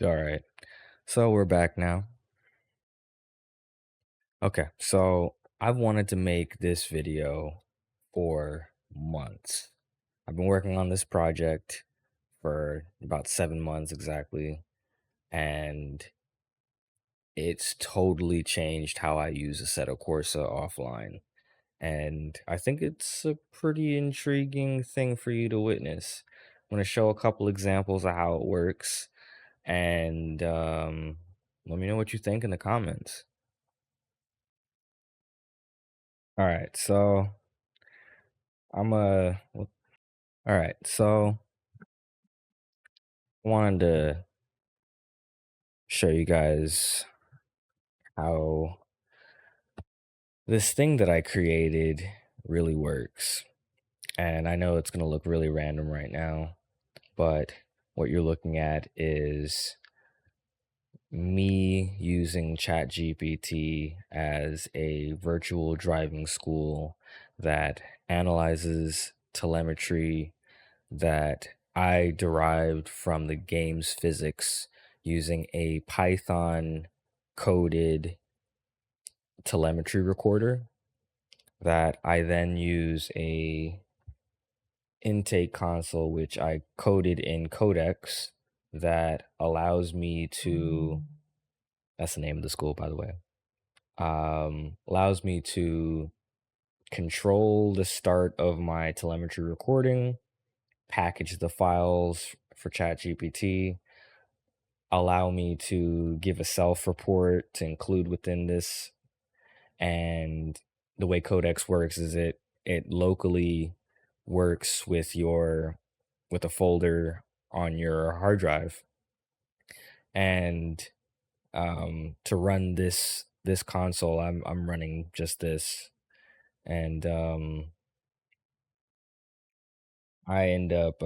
All right. So we're back now. Okay. So I've wanted to make this video for months. I've been working on this project for about 7 months exactly. And it's totally changed how I use Assetto Corsa offline. And I think it's a pretty intriguing thing for you to witness. I'm going to show a couple examples of how it works. And let me know what you think in the comments. All right, so I'm all right, so I wanted to show you guys how this thing that I created really works. And I know it's going to look really random right now, but what you're looking at is me using ChatGPT as a virtual driving school that analyzes telemetry that I derived from the game's physics using a Python coded telemetry recorder that I then use a intake console which I coded in codecs that allows me to, that's the name of the school by the way, allows me to control the start of my telemetry recording, package the files for ChatGPT, allow me to give a self report to include within this. And the way Codex works is it locally works with a folder on your hard drive. And to run this console, I'm running just this. And I end up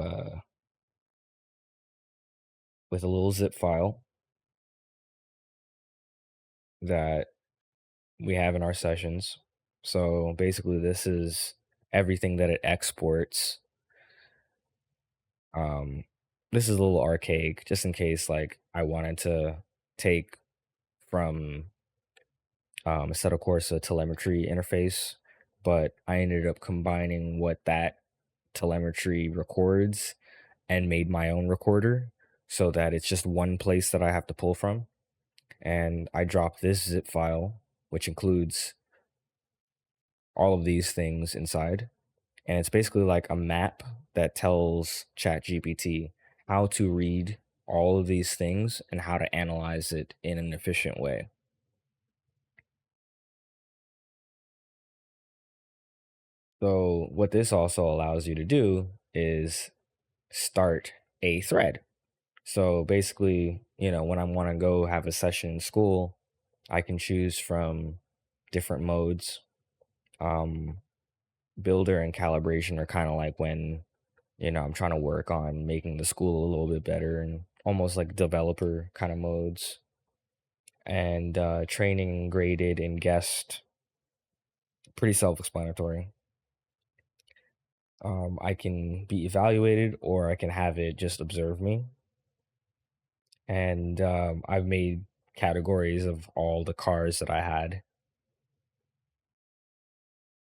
with a little zip file that we have in our sessions. So basically, this is everything that it exports. Um, this is a little archaic, just in case like I wanted to take from Assetto Corsa telemetry interface, but I ended up combining what that telemetry records and made my own recorder so that it's just one place that I have to pull from. And I drop this zip file, which includes all of these things inside. And it's basically like a map that tells ChatGPT how to read all of these things and how to analyze it in an efficient way. So, what this also allows you to do is start a thread. So, basically, when I want to go have a session in school, I can choose from different modes. Um, Builder and calibration are kind of like when I'm trying to work on making the school a little bit better and almost like developer kind of modes. And training, graded, and guest, pretty self-explanatory. I can be evaluated or I can have it just observe me. And I've made categories of all the cars that I had,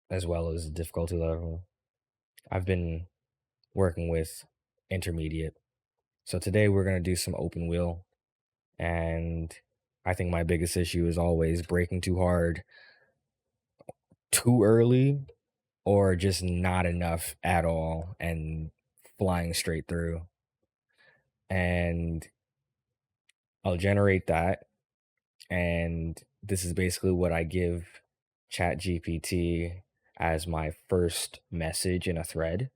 as well as the difficulty level. I've been working with intermediate. So today we're going to do some open wheel. And I think my biggest issue is always braking too hard, too early, or just not enough at all and flying straight through. And I'll generate that. And this is basically what I give ChatGPT as my first message in a thread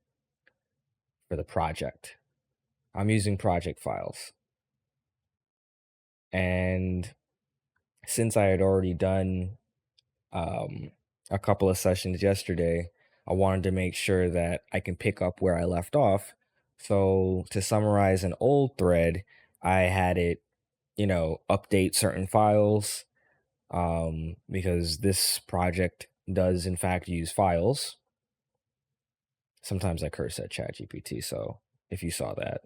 for the project. I'm using project files. And since I had already done um, a couple of sessions yesterday, I wanted to make sure that I can pick up where I left off. So to summarize an old thread, I had it, update certain files because this project does in fact use files. Sometimes I curse at ChatGPT, so if you saw that.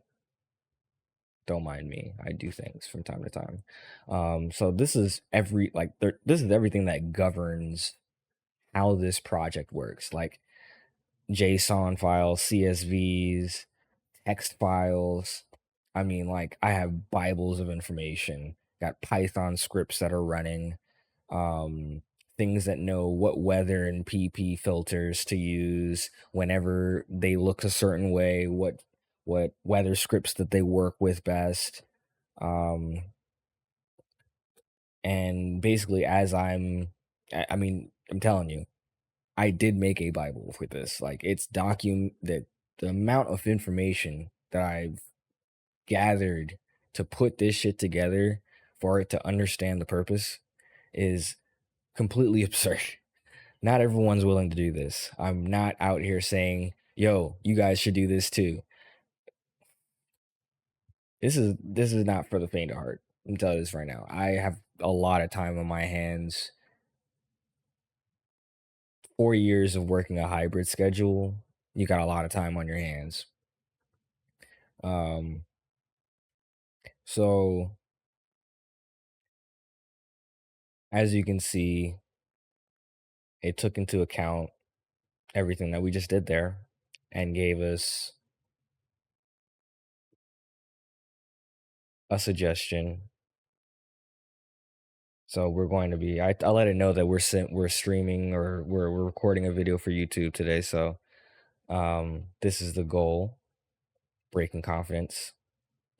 Don't mind me. I do things from time to time. So this is this is everything that governs how this project works. Like JSON files, CSVs, text files. I mean, like I have Bibles of information, got Python scripts that are running, um, things that know what weather and PP filters to use whenever they look a certain way, what weather scripts that they work with best. Um, and basically as I mean, I'm telling you, I did make a Bible for this. Like it's the amount of information that I've gathered to put this shit together for it to understand the purpose is completely absurd. Not everyone's willing to do this. I'm not out here saying, yo, you guys should do this too. This is not for the faint of heart. I'm telling you this right now. I have a lot of time on my hands. 4 years of working a hybrid schedule, you got a lot of time on your hands. Um, so as you can see, it took into account everything that we just did there and gave us a suggestion. So we're going to be I let it know that we're streaming or we're recording a video for YouTube today. So this is the goal: breaking confidence,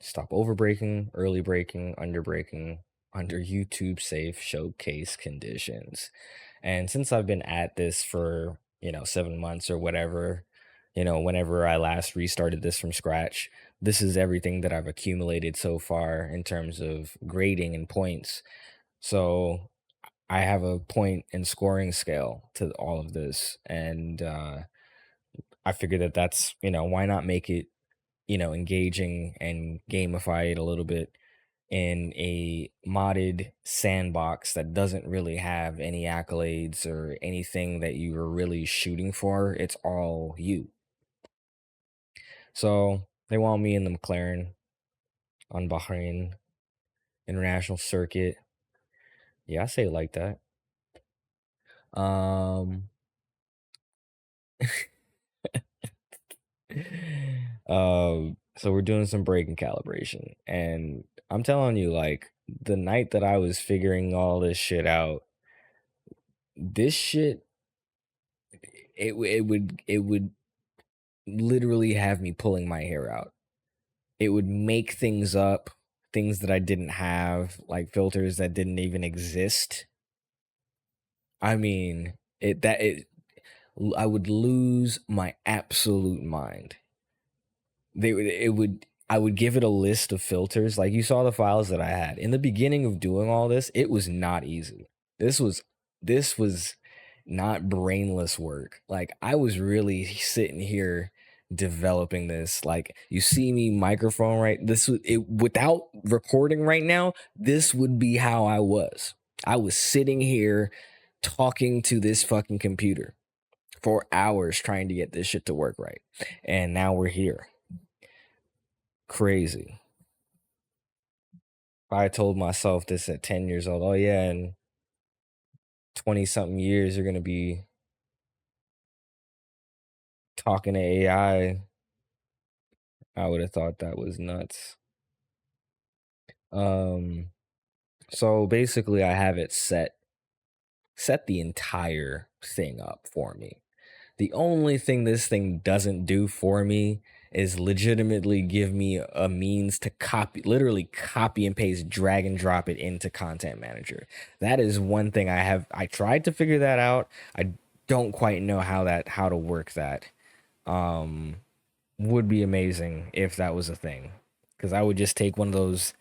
stop over breaking, early breaking, under breaking under YouTube safe showcase conditions. And since I've been at this for, 7 months or whatever, whenever I last restarted this from scratch, this is everything that I've accumulated so far in terms of grading and points. So I have a point and scoring scale to all of this. And I figured that that's, why not make it, engaging and gamify it a little bit in a modded sandbox that doesn't really have any accolades or anything that you were really shooting for. It's all you. So they want me in the McLaren on Bahrain International Circuit. Yeah, I say it like that. Um, so we're doing some braking calibration, and I'm telling you, like the night that I was figuring all this shit out, this shit it would literally have me pulling my hair out. It would make things up, things that I didn't have, like filters that didn't even exist. I mean, I would lose my absolute mind. I would give it a list of filters. Like you saw the files that I had. In the beginning of doing all this, it was not easy. This was not brainless work. Like I was really sitting here developing this. Like you see me microphone right. This would it without recording right now, this would be how I was. I was sitting here talking to this fucking computer for hours trying to get this shit to work right. And now we're here. Crazy. I told myself this at 10 years old. Oh yeah, in 20 something years you're going to be talking to AI. I would have thought that was nuts. Um so basically I have it set the entire thing up for me. The only thing this thing doesn't do for me is legitimately give me a means to literally copy and paste, drag and drop it into Content Manager. That is one thing I tried to figure that out. I don't quite know how to work that. Um, would be amazing if that was a thing, because I would just take one of those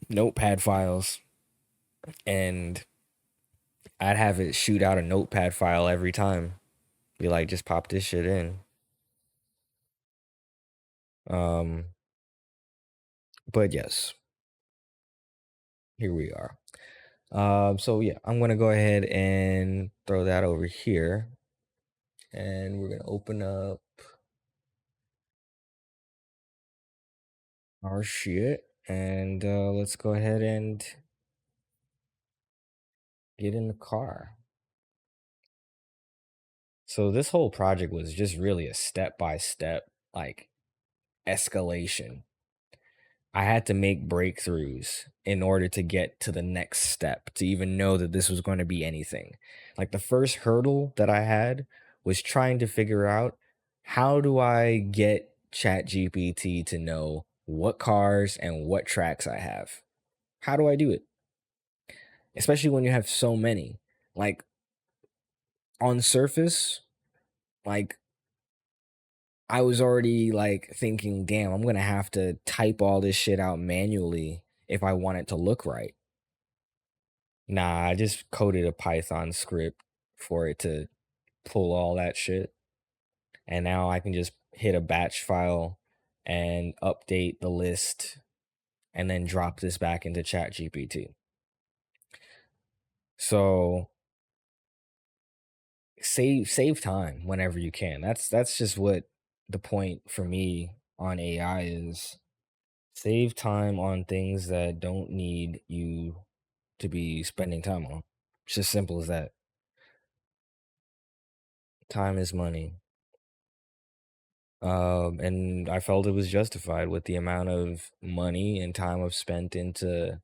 notepad files and I'd have it shoot out a notepad file every time. Be like, just pop this shit in. Um, but yes, here we are. So yeah, I'm gonna go ahead and throw that over here, and we're gonna open up our shit and let's go ahead and get in the car. So this whole project was just really a step by step like escalation. I had to make breakthroughs in order to get to the next step to even know that this was going to be anything. Like the first hurdle that I had was trying to figure out how do I get ChatGPT to know what cars and what tracks I have? How do I do it? Especially when you have so many. Like on surface, like I was already like thinking, damn, I'm gonna have to type all this shit out manually if I want it to look right. Nah, I just coded a Python script for it to pull all that shit. And now I can just hit a batch file and update the list and then drop this back into ChatGPT. So save time whenever you can. That's just what the point for me on AI is. Save time on things that don't need you to be spending time on. It's just simple as that. Time is money. And I felt it was justified with the amount of money and time I've spent into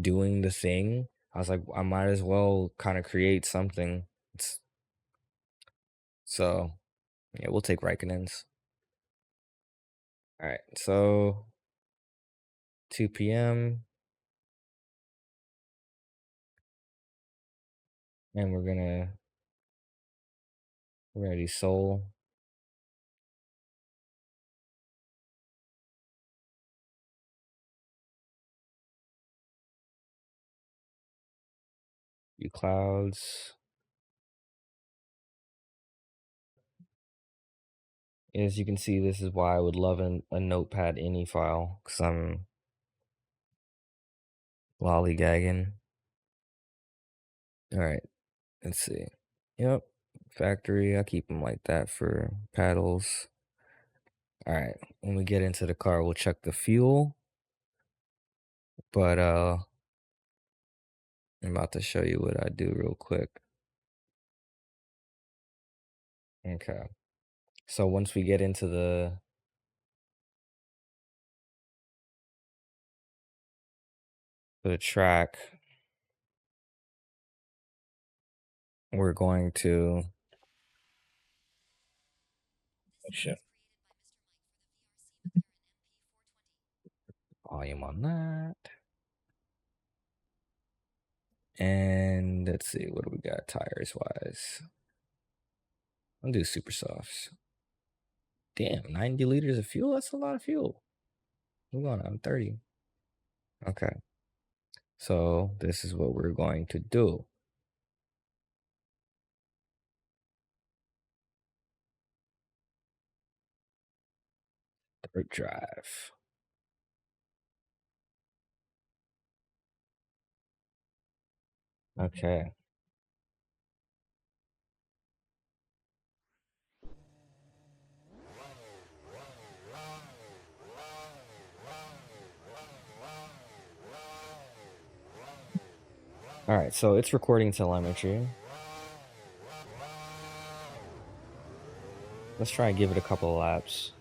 doing the thing. I was like, I might as well kind of create something. It's, so yeah, we'll take Raikkonen's. All right, so 2 p.m. and we're gonna do Seoul, do clouds. As you can see, this is why I would love a notepad any file because I'm lollygagging. All right, let's see. Yep, factory. I keep them like that for paddles. All right, when we get into the car, we'll check the fuel. But I'm about to show you what I do real quick. Okay. So once we get into the track, we're going to oh, shit, volume on that. And let's see, what do we got tires wise? I'll do super softs. Damn, 90 liters of fuel? That's a lot of fuel. We're going on 30. Okay. So this is what we're going to do. Dirt drive. Okay. All right, so it's recording telemetry. Let's try and give it a couple of laps.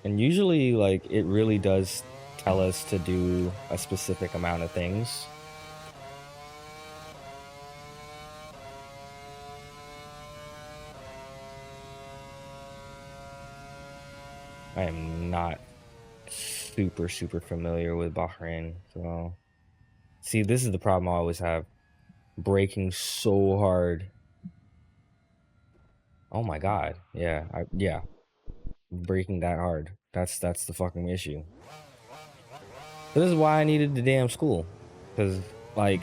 And usually, like, it really does tell us to do a specific amount of things. I am not super familiar with Bahrain, so see, this is the problem I always have. Braking so hard. Oh my god. Yeah. Braking that hard. That's the fucking issue. This is why I needed the damn school. Cause like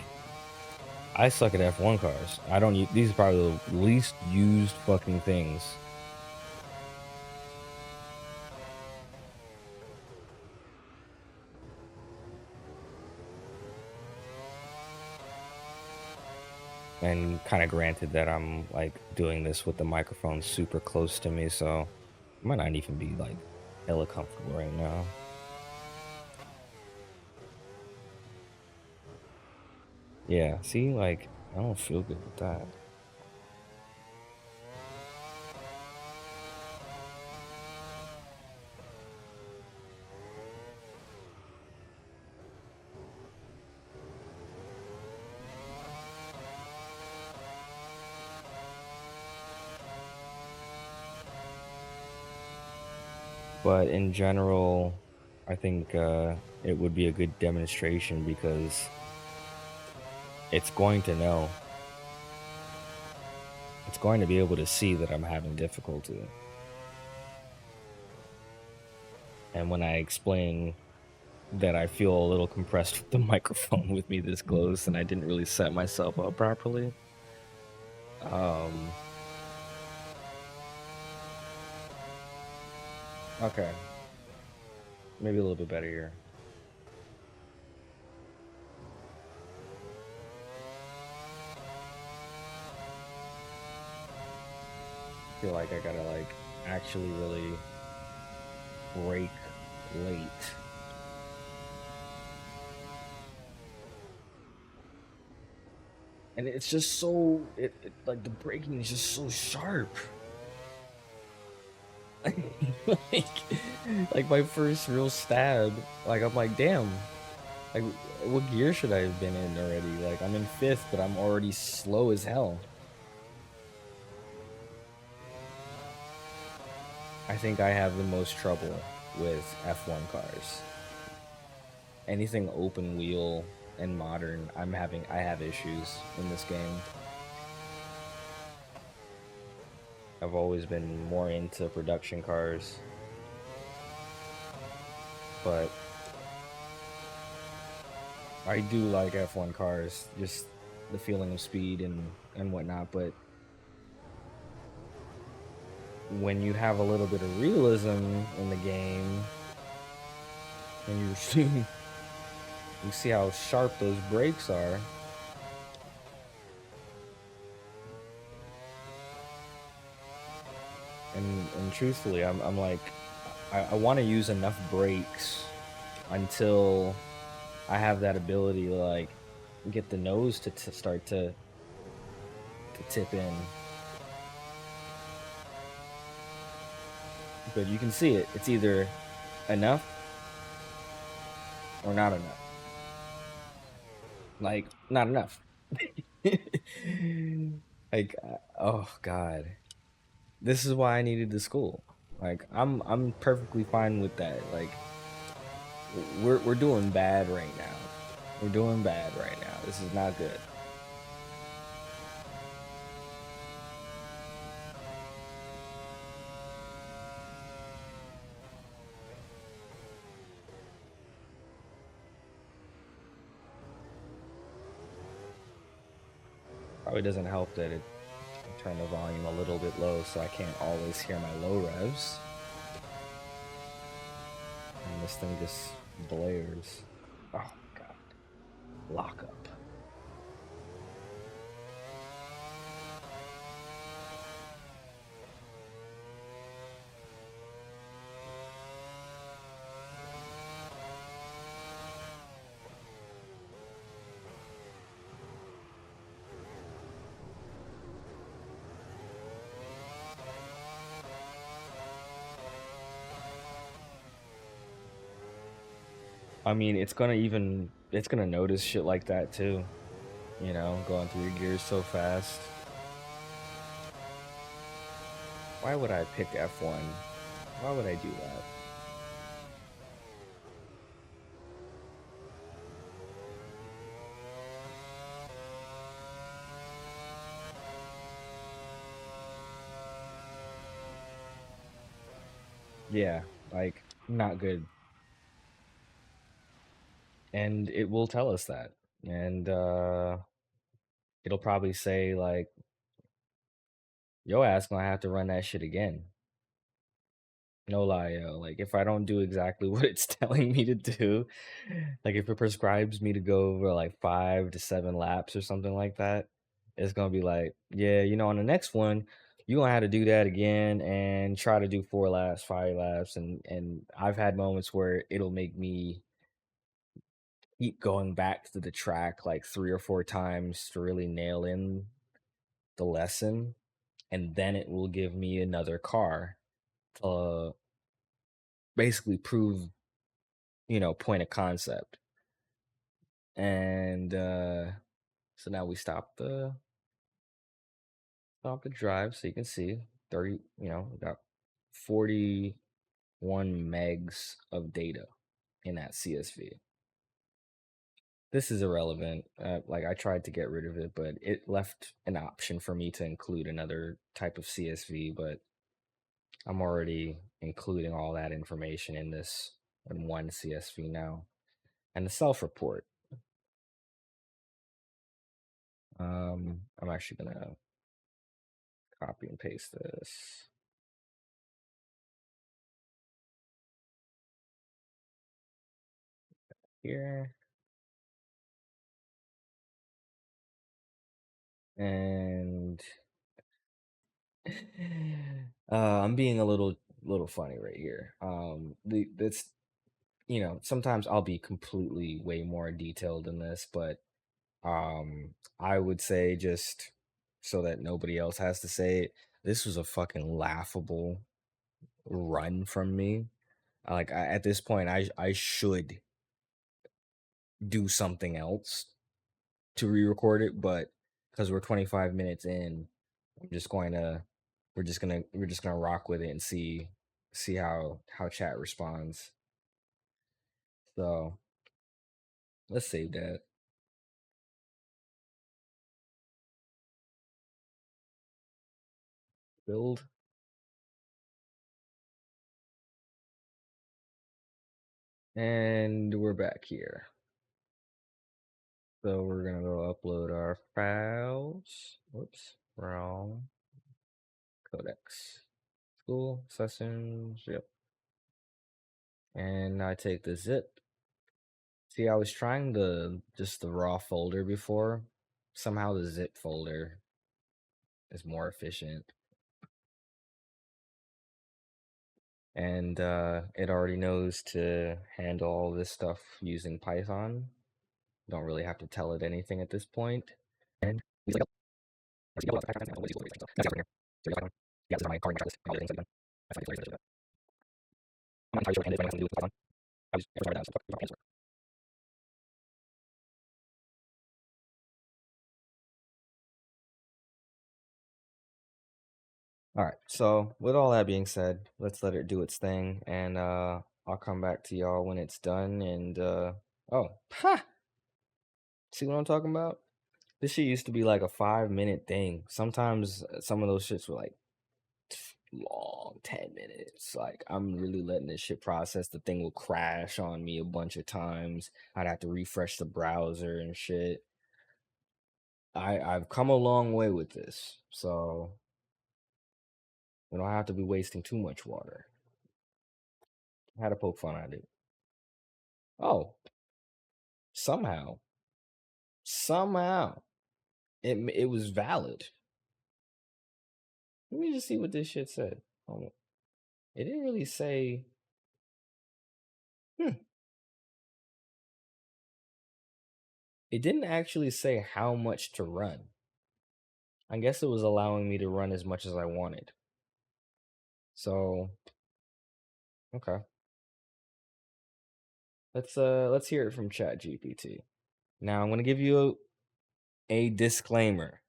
I suck at F1 cars. I don't use these are probably the least used fucking things. And kind of granted that I'm like doing this with the microphone super close to me, so it might not even be like hella comfortable right now. Yeah, see, like, I don't feel good with that. But in general, I think it would be a good demonstration because it's going to know, it's going to be able to see that I'm having difficulty. And when I explain that I feel a little compressed with the microphone with me this close and I didn't really set myself up properly, um, okay, maybe a little bit better here. Feel like I gotta like actually really break late. And it's just so like the breaking is just so sharp. like, like my first real stab, like I'm like, damn, like what gear should I have been in already? Like I'm in fifth, but I'm already slow as hell. I think I have the most trouble with F1 cars. Anything open wheel and modern, I have issues in this game. I've always been more into production cars, but I do like F1 cars, just the feeling of speed and whatnot. But when you have a little bit of realism in the game, and you you see how sharp those brakes are, and truthfully, I'm like, I want to use enough brakes until I have that ability to like get the nose to start to tip in. But you can see it. It's either enough or not enough. Like not enough. like oh god, this is why I needed the school. Like I'm perfectly fine with that. Like we're doing bad right now. We're doing bad right now. This is not good. Probably doesn't help that it I turned the volume a little bit low so I can't always hear my low revs. And this thing just blares. Oh god. Lock up. I mean, it's gonna notice shit like that too. You know, going through your gears so fast. Why would I pick F1? Why would I do that? Yeah, like not good. And it will tell us that. And it'll probably say like, yo ass gonna have to run that shit again. No lie, yo. Like if I don't do exactly what it's telling me to do, like if it prescribes me to go over like 5 to 7 laps or something like that, it's gonna be like, yeah, you know, on the next one, you gonna have to do that again and try to do 4 laps, 5 laps, and I've had moments where it'll make me keep going back to the track like 3 or 4 times to really nail in the lesson, and then it will give me another car to basically prove, point of concept. And so now we stop the drive so you can see 30, we got 41 megs of data in that CSV. This is irrelevant. Like I tried to get rid of it, but it left an option for me to include another type of CSV, but I'm already including all that information in this in one CSV now. And the self-report. I'm actually gonna copy and paste this here. And I'm being a little funny right here. That's sometimes I'll be completely way more detailed than this, but I would say, just so that nobody else has to say it, this was a fucking laughable run from me. Like at this point, I should do something else to re-record it, but because we're 25 minutes in, I'm just going to we're just gonna rock with it and see how chat responds. So let's save that. Build. And we're back here. So we're gonna go upload our files. Whoops, wrong. Codecs. School sessions. Yep. And I take the zip. See, I was trying just the raw folder before. Somehow the zip folder is more efficient. And it already knows to handle all this stuff using Python. Don't really have to tell it anything at this point. And he's like, oh, so yeah, this is my car list. All the things I've done. I'm not entirely sure what it has to do with Python. I was started out. All right. So with all that being said, let's let it do its thing, and I'll come back to y'all when it's done. And oh, ha! See what I'm talking about? This shit used to be like a 5 minute thing. Sometimes some of those shits were like long, 10 minutes. Like I'm really letting this shit process. The thing will crash on me a bunch of times. I'd have to refresh the browser and shit. I've come a long way with this, so we don't have to be wasting too much water. I had to poke fun at it. Oh, somehow it was valid. Let me just see what this shit said. Oh, it didn't really say. Hmm. It didn't actually say how much to run. I guess it was allowing me to run as much as I wanted. So, okay. Let's hear it from ChatGPT. Now I'm gonna give you a disclaimer.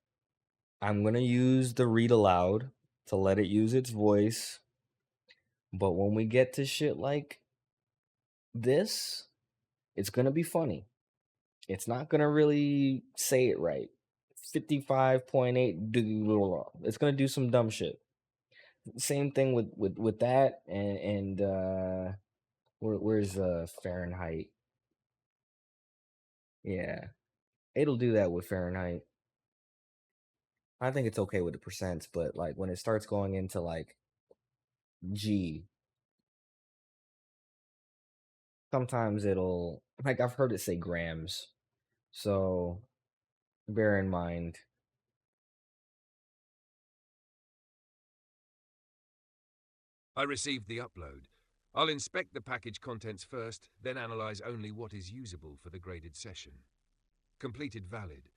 I'm gonna use the read aloud to let it use its voice. But when we get to shit like this, it's gonna be funny. It's not gonna really say it right. 55.8. It's gonna do some dumb shit. Same thing with that and where's Fahrenheit? Yeah, it'll do that with Fahrenheit. I think it's okay with the percents, but like when it starts going into like G, sometimes it'll, like, I've heard it say grams. So bear in mind. I received the upload. I'll inspect the package contents first, then analyze only what is usable for the graded session. Completed valid.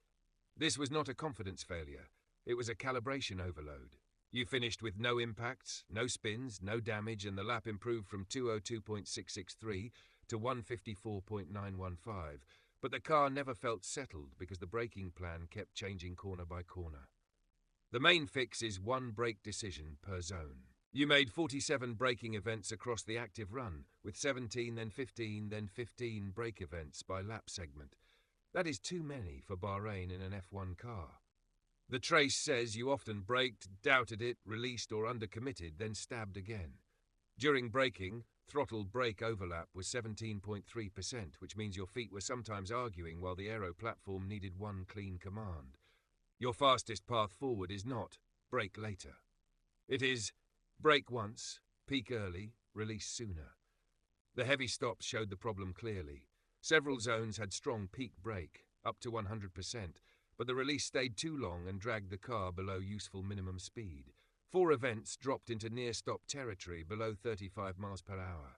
This was not a confidence failure. It was a calibration overload. You finished with no impacts, no spins, no damage, and the lap improved from 202.663 to 154.915. But the car never felt settled because the braking plan kept changing corner by corner. The main fix is one brake decision per zone. You made 47 braking events across the active run, with 17, then 15, then 15 brake events by lap segment. That is too many for Bahrain in an F1 car. The trace says you often braked, doubted it, released or undercommitted, then stabbed again. During braking, throttle brake overlap was 17.3%, which means your feet were sometimes arguing while the aero platform needed one clean command. Your fastest path forward is not brake later. It is brake once, peak early, release sooner. The heavy stops showed the problem clearly. Several zones had strong peak brake, up to 100%, but the release stayed too long and dragged the car below useful minimum speed. 4 events dropped into near-stop territory below 35 miles per hour.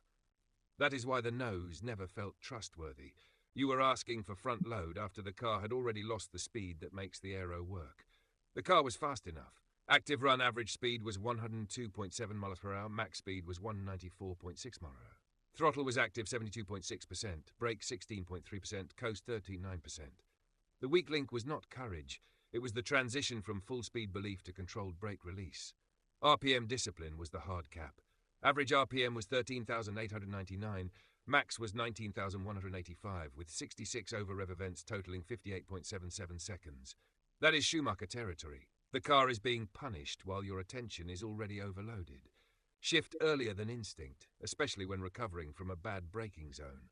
That is why the nose never felt trustworthy. You were asking for front load after the car had already lost the speed that makes the aero work. The car was fast enough. Active run average speed was 102.7 miles per hour, max speed was 194.6 miles per hour. Throttle was active 72.6%, brake 16.3%, coast 39%. The weak link was not courage, it was the transition from full-speed belief to controlled brake release. RPM discipline was the hard cap. Average RPM was 13,899, max was 19,185, with 66 over-rev events totaling 58.77 seconds. That is Schumacher territory. The car is being punished while your attention is already overloaded. Shift earlier than instinct, especially when recovering from a bad braking zone.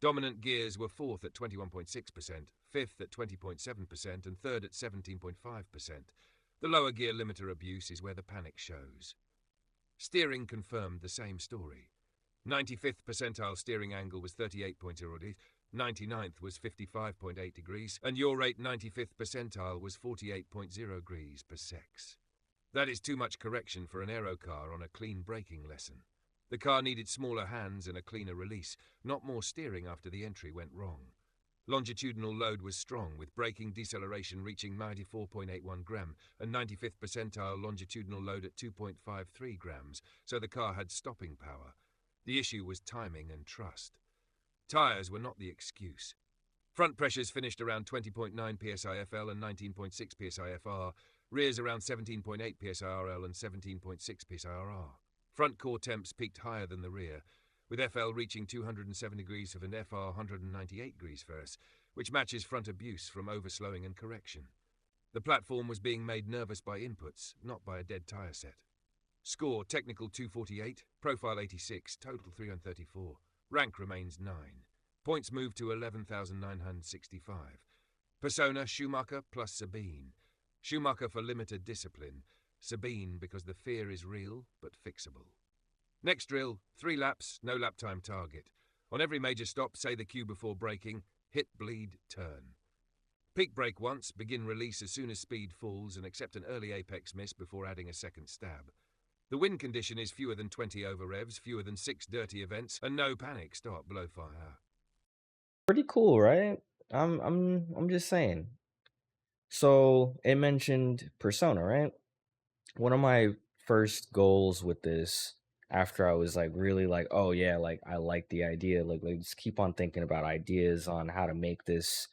Dominant gears were 4th at 21.6%, 5th at 20.7%, and 3rd at 17.5%. The lower gear limiter abuse is where the panic shows. Steering confirmed the same story. 95th percentile steering angle was 38.0 degrees, 99th was 55.8 degrees, and yaw rate 95th percentile was 48.0 degrees per secs. That is too much correction for an aero car on a clean braking lesson. The car needed smaller hands and a cleaner release, not more steering after the entry went wrong. Longitudinal load was strong, with braking deceleration reaching 94.81 gram and 95th percentile longitudinal load at 2.53 grams, so the car had stopping power. The issue was timing and trust. Tyres were not the excuse. Front pressures finished around 20.9 psi-FL and 19.6 psi-FR, rears around 17.8 psi-RL and 17.6 psi-RR. Front core temps peaked higher than the rear, with FL reaching 207 degrees and FR 198 degrees first, which matches front abuse from overslowing and correction. The platform was being made nervous by inputs, not by a dead tyre set. Score, technical 248, profile 86, total 334. Rank remains 9. Points moved to 11,965. Persona, Schumacher plus Sabine. Schumacher for limited discipline. Sabine because the fear is real but fixable. Next drill, 3 laps, no lap time target. On every major stop, say the cue before braking, hit, bleed, turn. Peak brake once, begin release as soon as speed falls and accept an early apex miss before adding a second stab. The wind condition is fewer than 20 over revs, fewer than 6 dirty events, and no panic start below fire. Pretty cool, right? I'm just saying. So it mentioned persona, right? One of my first goals with this, after I was like really like, oh yeah, like I like the idea, like just keep on thinking about ideas on how to make this,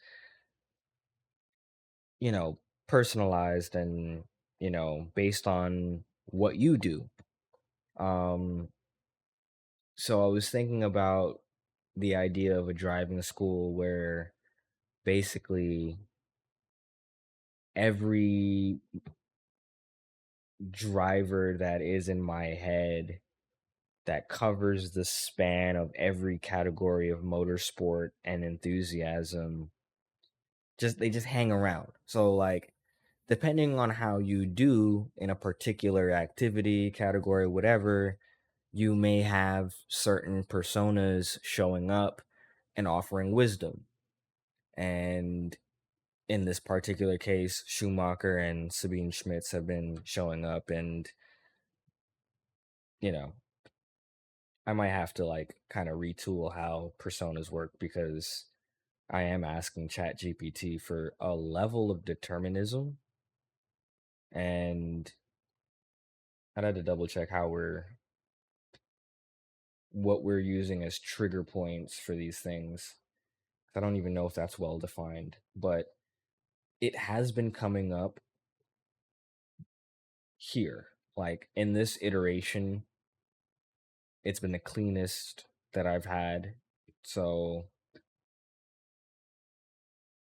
you know, personalized and, based on what you do. Um, so I was thinking about the idea of a driving school where basically every driver that is in my head that covers the span of every category of motorsport and enthusiasm, just they just hang around. So like depending on how you do in a particular activity, category, whatever, you may have certain personas showing up and offering wisdom. And in this particular case, Schumacher and Sabine Schmitz have been showing up and, I might have to like kind of retool how personas work because I am asking ChatGPT for a level of determinism, and I'd have to double check how what we're using as trigger points for these things. I don't even know if that's well defined, but it has been coming up here. Like in this iteration, it's been the cleanest that I've had. So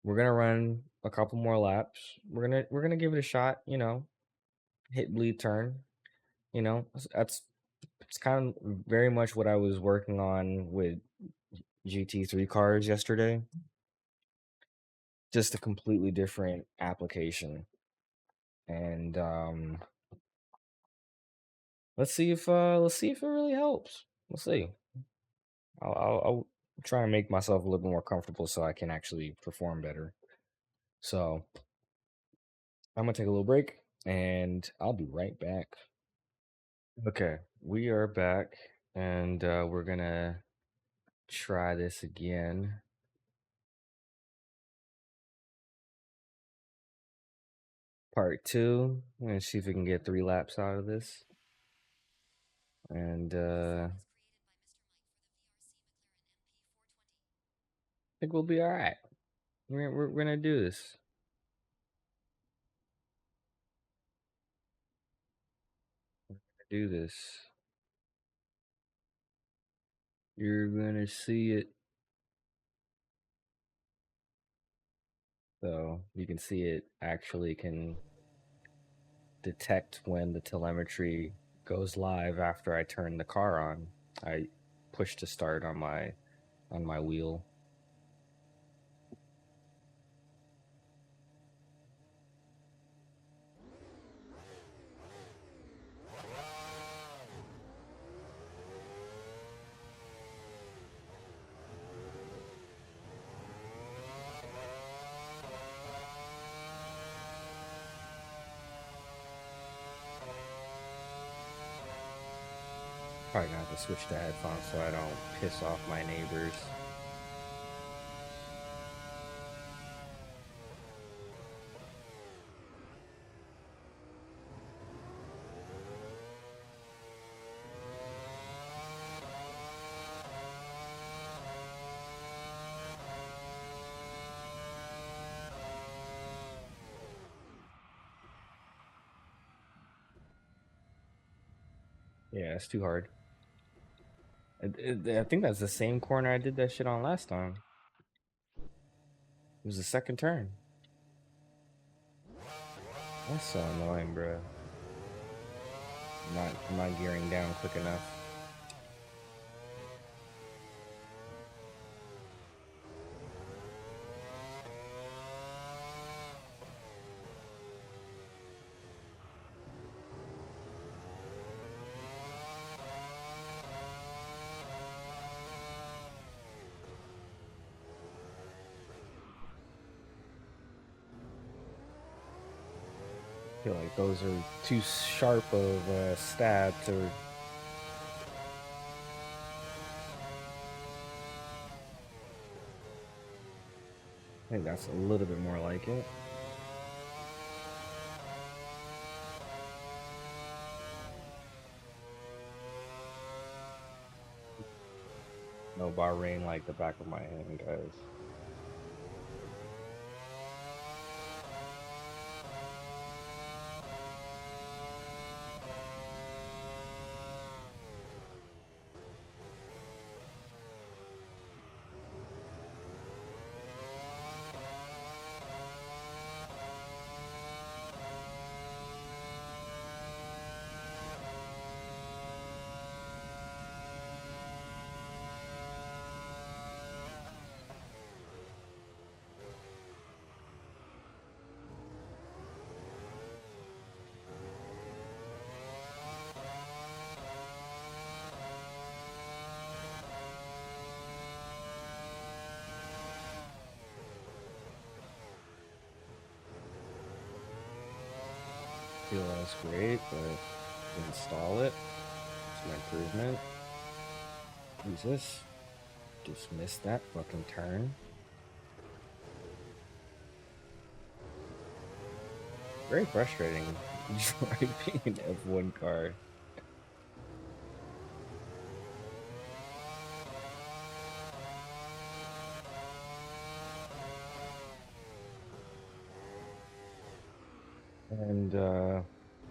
we're gonna run a couple more laps. We're gonna give it a shot, hit bleed turn, that's it's kind of very much what I was working on with GT3 cars yesterday. Just a completely different application. And let's see if it really helps. We'll see. I'll try and make myself a little bit more comfortable so I can actually perform better. So I'm gonna take a little break and I'll be right back. Okay, we are back and we're gonna try this again. Part two. I'm gonna see if we can get 3 laps out of this. And I think we'll be all right. We're gonna do this. Do this. You're gonna see it. So you can see it actually can detect when the telemetry goes live after I turn the car on. I push to start on my wheel. Probably gonna have to switch to headphones so I don't piss off my neighbors. Yeah, it's too hard. I think that's the same corner I did that shit on last time. It was the second turn. That's so annoying, bro. I'm not gearing down quick enough. I feel like those are too sharp of stabs, or I think that's a little bit more like it. No, Bahrain like the back of my hand, guys. Feel that's great, but install it. It's an improvement. Jesus. Dismiss that fucking turn. Very frustrating driving an F1 car. And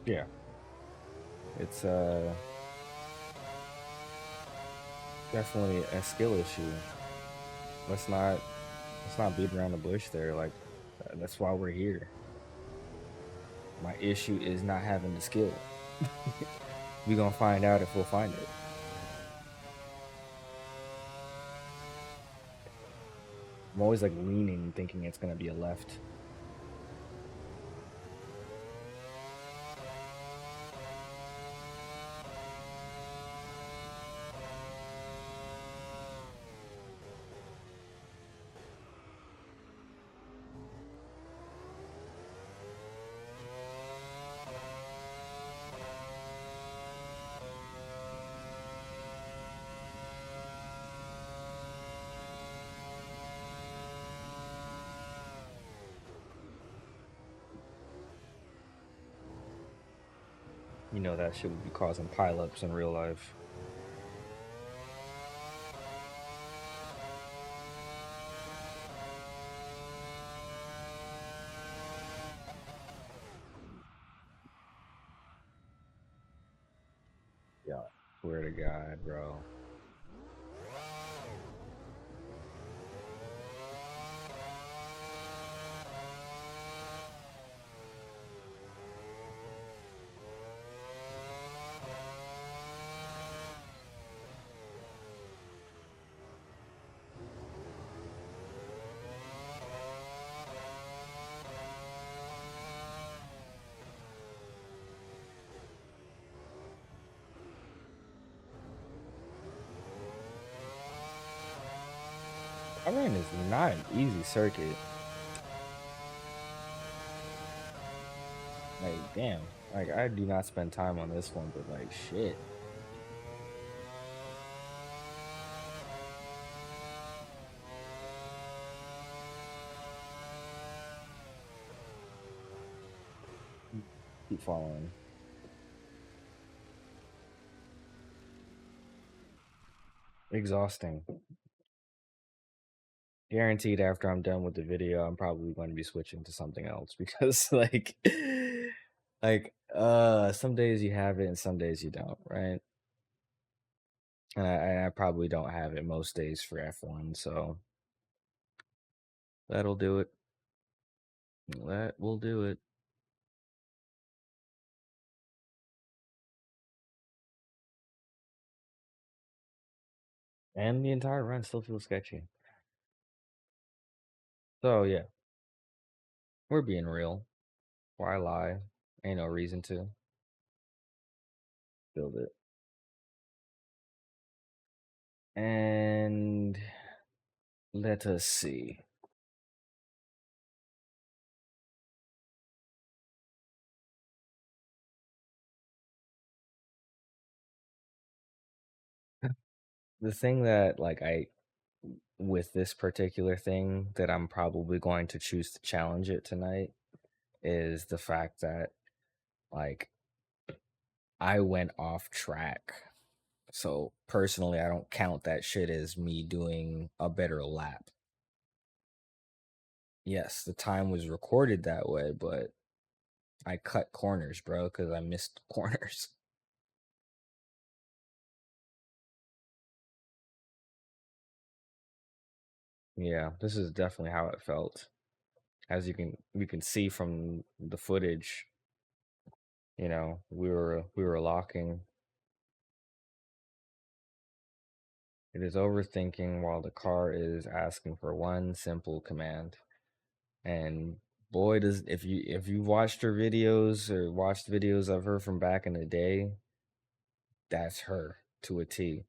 yeah, it's definitely a skill issue. Let's not let's not beat around the bush there. Like that's why we're here. My issue is not having the skill. We're gonna find out if we'll find it. I'm always like leaning, thinking it's gonna be a left. You know that shit would be causing pileups in real life. Yeah, swear to God, bro. Bahrain is not an easy circuit. Like, damn. Like, I do not spend time on this one, but like, shit. Keep following. Exhausting. Guaranteed after I'm done with the video, I'm probably going to be switching to something else because some days you have it and some days you don't, right? And I probably don't have it most days for F1, so that'll do it. That will do it. And the entire run still feels sketchy. So yeah, we're being real. Why lie? Ain't no reason to build it. And let us see. The thing that like I with this particular thing that I'm probably going to choose to challenge it tonight is the fact that like I went off track. So personally, I don't count that shit as me doing a better lap. Yes, the time was recorded that way, but I cut corners, bro, because I missed corners. Yeah, this is definitely how it felt. As you can see from the footage, we were locking. It is overthinking while the car is asking for one simple command. And boy, does if you watched her videos or watched videos of her from back in the day, that's her to a T.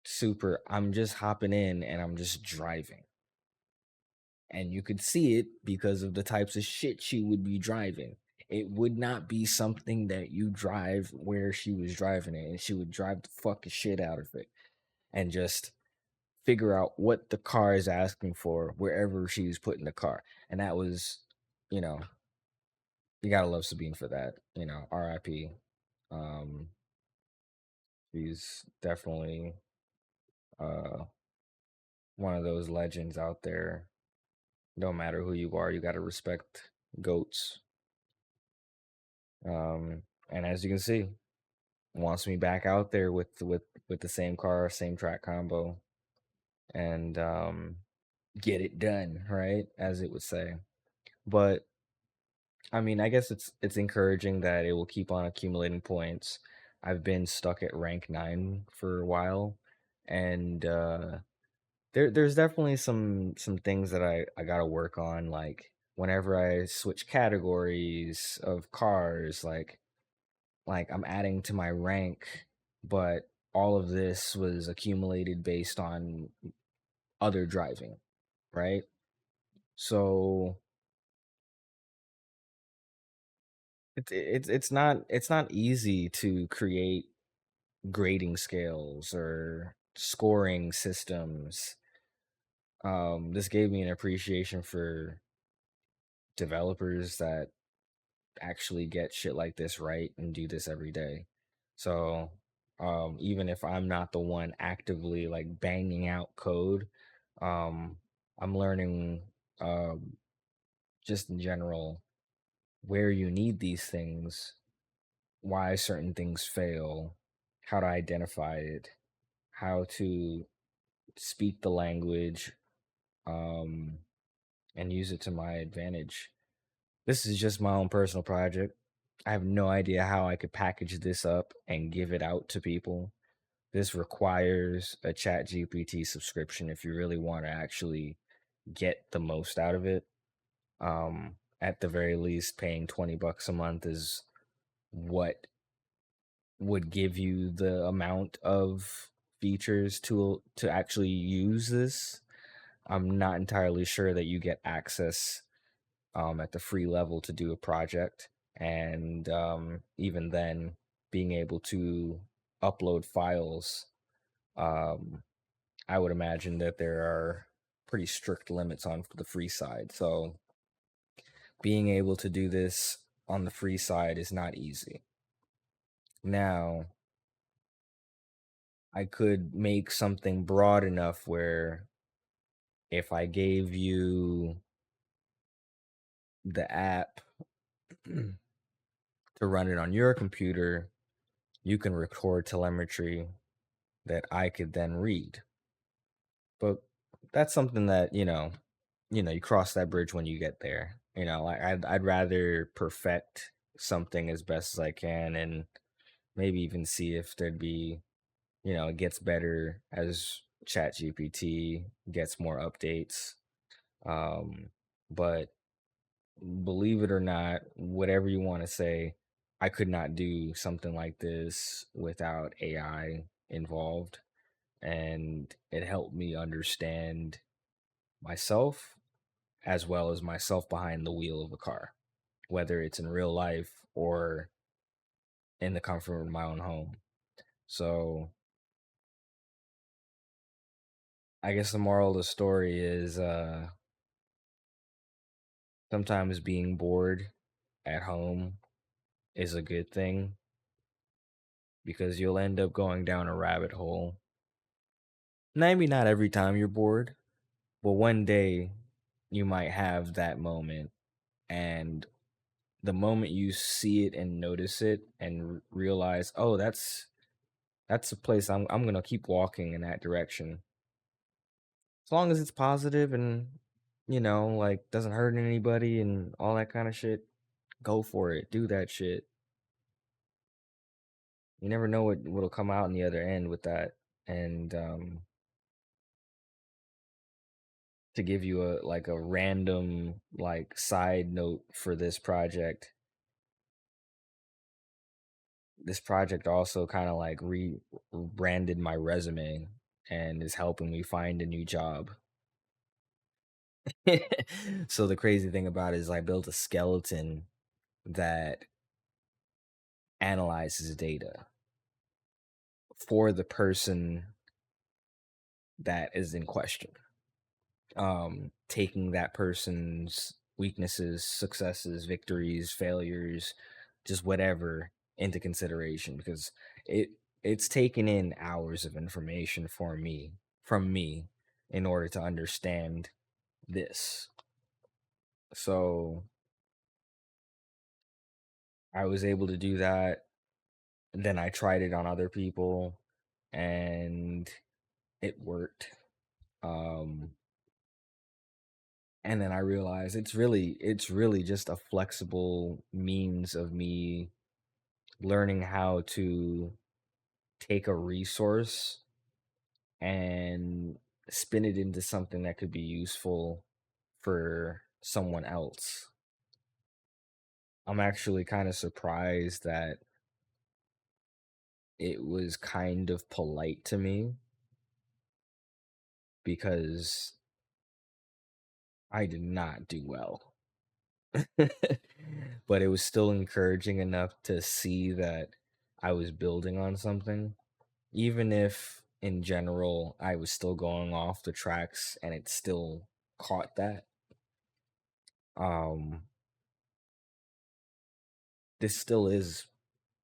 Super. I'm just hopping in and I'm just driving. And you could see it because of the types of shit she would be driving. it would not be something that you drive where she was driving it, and she would drive the fucking shit out of it and just figure out what the car is asking for wherever she's putting the car. And that was, you know, you gotta love Sabine for that. R.I.P. Um, she's definitely uh one of those legends out there. No matter who you are, you gotta respect goats. And as you can see, wants me back out there with the same car, same track combo, and get it done, right? As it would say. But I mean, I guess it's encouraging that it will keep on accumulating points. I've been stuck at rank 9 for a while, and there's definitely some things that I gotta work on. Like whenever I switch categories of cars, like I'm adding to my rank, but all of this was accumulated based on other driving, right? So it's not easy to create grading scales or scoring systems. This gave me an appreciation for developers that actually get shit like this right and do this every day. So, even if I'm not the one actively like banging out code, um, I'm learning, just in general where you need these things, why certain things fail, how to identify it, how to speak the language, um, and use it to my advantage. This is just my own personal project. I have no idea how I could package this up and give it out to people. This requires a ChatGPT subscription if you really want to actually get the most out of it. At the very least, paying $20 a month is what would give you the amount of features to actually use this. I'm not entirely sure that you get access at the free level to do a project. And even then, being able to upload files, um, I would imagine that there are pretty strict limits on the free side. So being able to do this on the free side is not easy. Now, I could make something broad enough where if I gave you the app to run it on your computer, you can record telemetry that I could then read. But that's something that, you cross that bridge when you get there. Like I'd rather perfect something as best as I can and maybe even see if there'd be, it gets better as ChatGPT gets more updates. Um, but believe it or not, whatever you want to say, I could not do something like this without AI involved. And it helped me understand myself as well as myself behind the wheel of a car, whether it's in real life or in the comfort of my own home. So I guess the moral of the story is sometimes being bored at home is a good thing because you'll end up going down a rabbit hole. Maybe not every time you're bored, but one day you might have that moment. And the moment you see it and notice it and realize, oh, that's a place I'm gonna keep walking in that direction. As long as it's positive and like doesn't hurt anybody and all that kind of shit, go for it. Do that shit. You never know what'll come out in the other end with that. And to give you a random like side note for this project also kind of like rebranded my resume and is helping me find a new job. So the crazy thing about it is I built a skeleton that analyzes data for the person that is in question. Taking that person's weaknesses, successes, victories, failures, just whatever into consideration because it it's taken in hours of information for me from me in order to understand this. So I was able to do that. Then I tried it on other people and it worked. Um and then I realized it's really just a flexible means of me learning how to take a resource and spin it into something that could be useful for someone else. I'm actually kind of surprised that it was kind of polite to me because I did not do well. But it was still encouraging enough to see that I was building on something, even if in general I was still going off the tracks and it still caught that. Um, this still is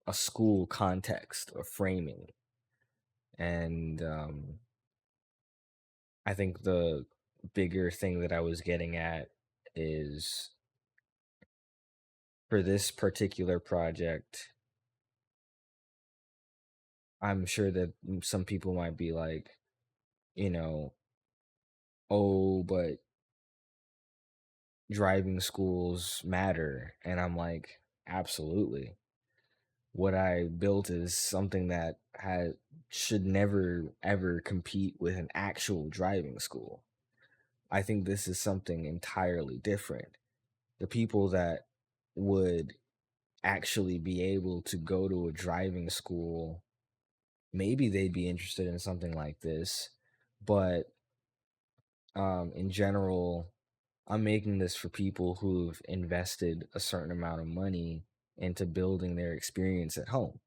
a school context or framing, and I think the bigger thing that I was getting at is for this particular project. I'm sure that some people might be like, you know, oh, but driving schools matter. And I'm like, absolutely. What I built is something that should never ever compete with an actual driving school. I think this is something entirely different. The people that would actually be able to go to a driving school, maybe they'd be interested in something like this, but in general, I'm making this for people who've invested a certain amount of money into building their experience at home.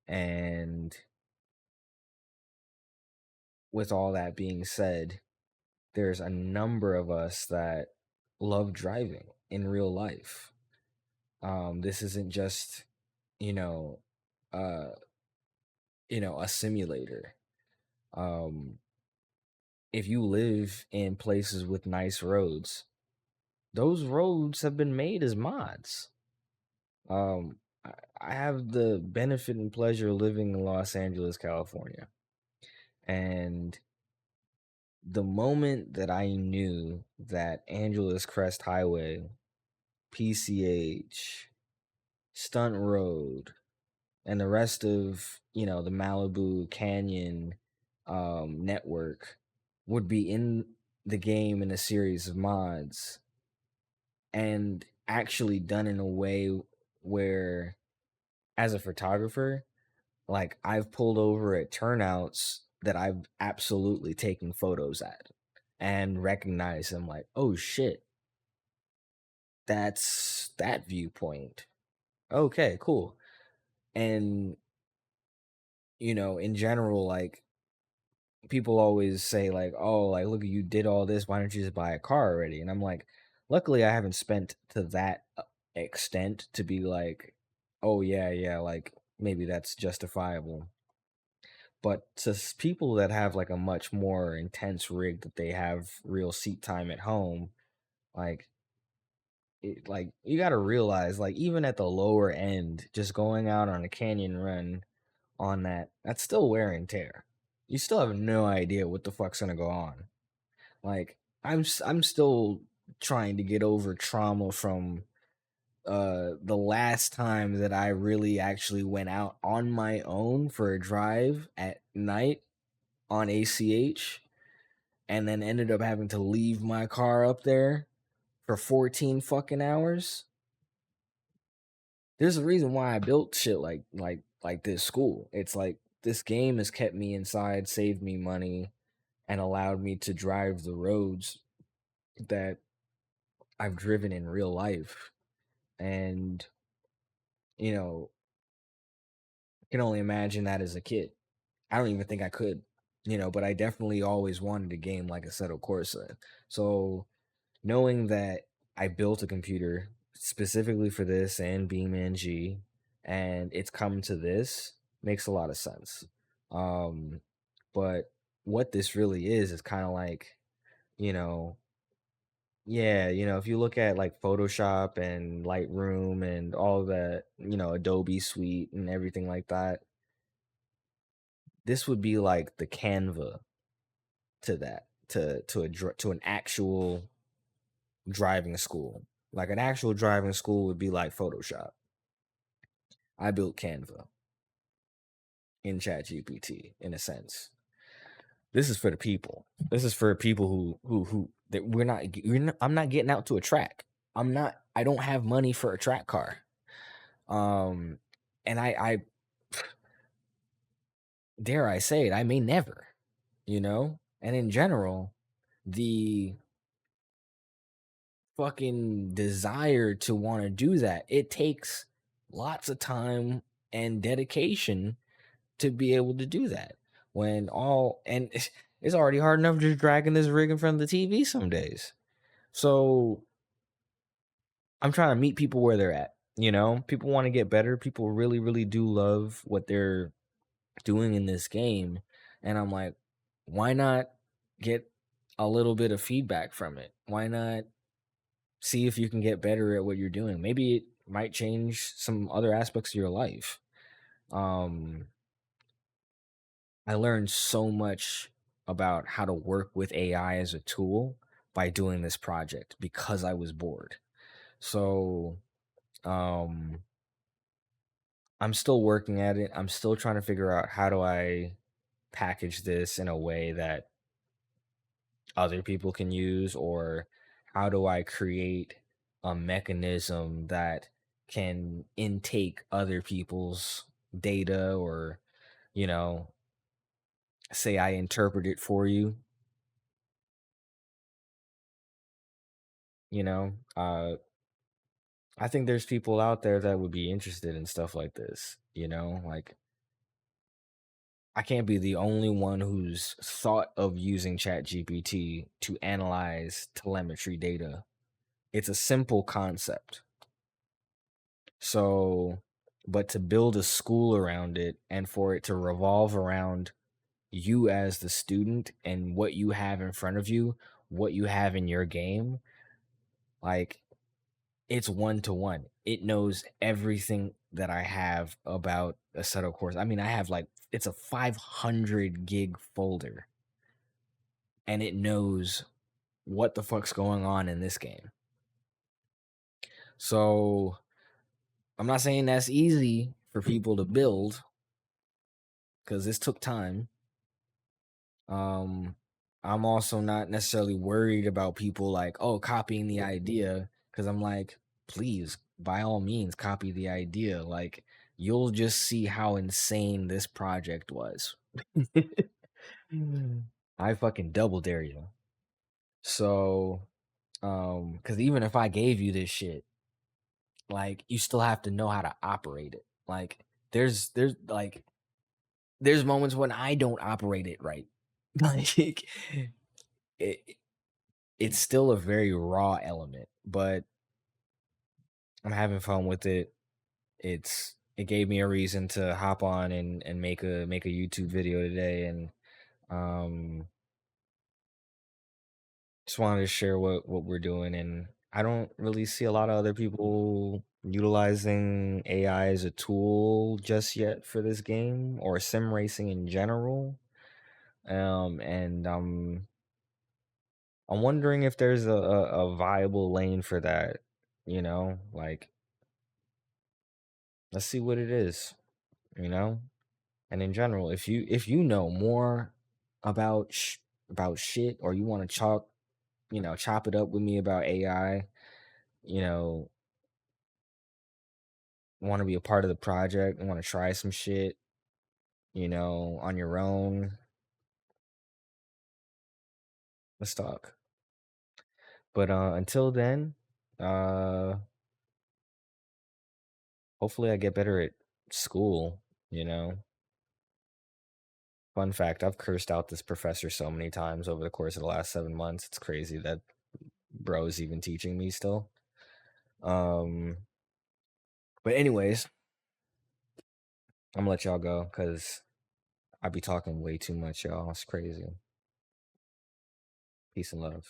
And with all that being said, there's a number of us that love driving in real life. This isn't just, you know, uh, a simulator. Um, if you live in places with nice roads, those roads have been made as mods. I have the benefit and pleasure of living in Los Angeles, California. And the moment that I knew that Angeles Crest Highway, PCH, Stunt Road, and the rest of, the Malibu Canyon network would be in the game in a series of mods and actually done in a way where, as a photographer, like I've pulled over at turnouts that I've absolutely taken photos at and recognized them like, oh shit, that's that viewpoint. Okay, cool. And in general, like people always say like, oh, like look, you did all this, why don't you just buy a car already? And I'm like, luckily I haven't spent to that extent to be like, oh yeah, yeah, like maybe that's justifiable. But to people that have like a much more intense rig that they have real seat time at home, like like you got to realize like even at the lower end, just going out on a canyon run on that's still wear and tear. You still have no idea what the fuck's gonna go on. Like I'm still trying to get over trauma from the last time that I really actually went out on my own for a drive at night on ACH and then ended up having to leave my car up there for 14 fucking hours. There's a reason why I built shit like this school. It's like this game has kept me inside, saved me money, and allowed me to drive the roads that I've driven in real life. And, you know, I can only imagine that as a kid. I don't even think I could, but I definitely always wanted a game like Assetto Corsa. So knowing that I built a computer specifically for this and Beam G, and it's come to this makes a lot of sense. Um, but what this really is kind of like, you know, yeah, if you look at like Photoshop and Lightroom and all that, Adobe Suite and everything like that, this would be like the Canva to that, to an actual driving school. Like an actual driving school would be like Photoshop. I built Canva in ChatGPT in a sense. This is for the people. This is for people who that I'm not getting out to a track. I don't have money for a track car. Um and I dare I say it, I may never, And in general, the fucking desire to want to do that, it takes lots of time and dedication to be able to do that. When all and it's already hard enough just dragging this rig in front of the TV some days. So I'm trying to meet people where they're at. People want to get better. People really, really do love what they're doing in this game. And I'm like, why not get a little bit of feedback from it? Why not see if you can get better at what you're doing? Maybe it might change some other aspects of your life. Um, I learned so much about how to work with AI as a tool by doing this project because I was bored. So, um, I'm still working at it. I'm still trying to figure out how do I package this in a way that other people can use, or how do I create a mechanism that can intake other people's data, or, you know, say I interpret it for you, you know? I think there's people out there that would be interested in stuff like this, Like I can't be the only one who's thought of using ChatGPT to analyze telemetry data. It's a simple concept. So, but to build a school around it and for it to revolve around you as the student and what you have in front of you, what you have in your game, like it's one to one. It knows everything that I have about Assetto Corsa. I mean, I have like it's a 500 gig folder, and it knows what the fuck's going on in this game. So I'm not saying that's easy for people to build because this took time. Um, I'm also not necessarily worried about people like, oh, copying the idea, because I'm like, please, by all means, copy the idea. Like, you'll just see how insane this project was. I fucking double dare you. So, because even if I gave you this shit, like, you still have to know how to operate it. Like, there's moments when I don't operate it right. Like, it, it's still a very raw element, but I'm having fun with it. It gave me a reason to hop on and make a YouTube video today, and um just wanted to share what we're doing. And I don't really see a lot of other people utilizing AI as a tool just yet for this game or sim racing in general. And I'm wondering if there's a viable lane for that, like let's see what it is, you know? And in general, if you know more about about shit, or you want to chop it up with me about AI, you know, want to be a part of the project and want to try some shit, on your own, let's talk. But until then, uh hopefully I get better at school, you know? Fun fact, I've cursed out this professor so many times over the course of the last 7 months. It's crazy that bro is even teaching me still. Um, but anyways, Imma let y'all go because I be talking way too much, y'all. It's crazy. Peace and love.